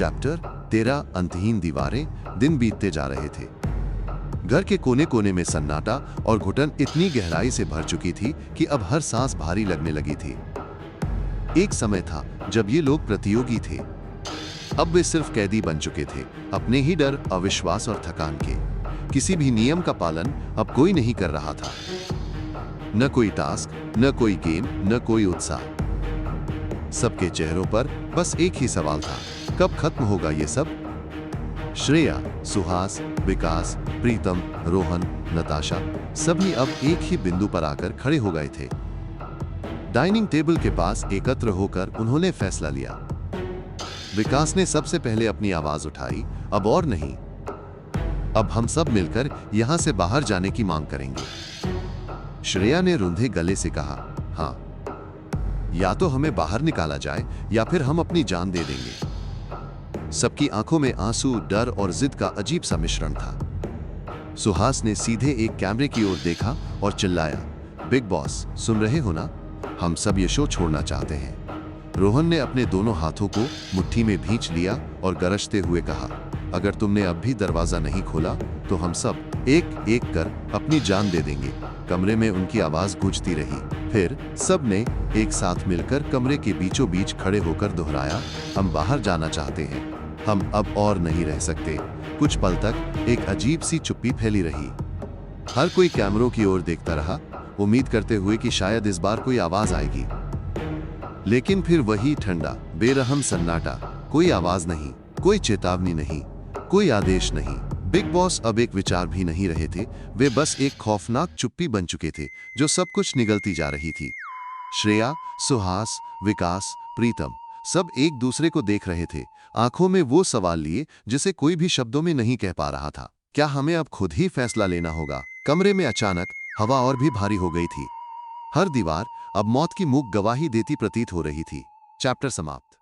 Chapter 13 अंतहीन दीवारें। दिन बीतते जा रहे थे। घर के कोने कोने में सन्नाटा और घुटन इतनी गहराई से भर चुकी थी कि अब हर सांस भारी लगने लगी थी। एक समय था जब ये लोग प्रतियोगी थे। अब वे सिर्फ कैदी बन चुके थे, अपने ही डर, अविश्वास और थकान के। किसी भी नियम का पालन अब कोई नहीं कर रहा था। न कोई टास्क, न कोई गेम, न कोई उत्साह। सबके चेहरों पर बस एक ही सवाल था, कब खत्म होगा ये सब? श्रेया, सुहास, विकास, प्रीतम, रोहन, नताशा सभी अब एक ही बिंदु पर आकर खड़े हो गए थे। डाइनिंग टेबल के पास एकत्र होकर उन्होंने फैसला लिया। विकास ने सबसे पहले अपनी आवाज उठाई, अब और नहीं। अब हम सब मिलकर यहां से बाहर जाने की मांग करेंगे। श्रेया ने रुंधे गले से कहा, हाँ, या तो हमें बाहर निकाला जाए या फिर हम अपनी जान दे देंगे। सबकी आंखों में आंसू, डर और जिद का अजीब सा मिश्रण था। सुहास ने सीधे एक कैमरे की ओर देखा और चिल्लाया, बिग बॉस, सुन रहे हो ना? हम सब ये शो छोड़ना चाहते हैं। रोहन ने अपने दोनों हाथों को मुट्ठी में भींच लिया और गरजते हुए कहा, अगर तुमने अब भी दरवाजा नहीं खोला तो हम सब एक एक कर अपनी जान दे देंगे। कमरे में उनकी आवाज गूंजती रही। फिर सब ने एक साथ मिलकर कमरे के बीचों बीच खड़े होकर दोहराया, हम बाहर जाना चाहते हैं, हम अब और नहीं रह सकते। कुछ पल तक एक अजीब सी चुप्पी फैली रही। हर कोई कैमरों की ओर देखता रहा, उम्मीद करते हुए कि शायद इस बार कोई आवाज आएगी। लेकिन फिर वही ठंडा, बेरहम सन्नाटा। कोई आवाज नहीं, कोई चेतावनी नहीं, कोई आदेश नहीं। बिग बॉस अब एक विचार भी नहीं रहे थे, वे बस एक खौफनाक चुप्पी बन चुके थे जो सब कुछ निगलती जा रही थी। श्रेया, सुहास, विकास, प्रीतम सब एक दूसरे को देख रहे थे, आंखों में वो सवाल लिए जिसे कोई भी शब्दों में नहीं कह पा रहा था। क्या हमें अब खुद ही फैसला लेना होगा? कमरे में अचानक हवा और भी भारी हो गई थी। हर दीवार अब मौत की मूक गवाही देती प्रतीत हो रही थी। चैप्टर समाप्त।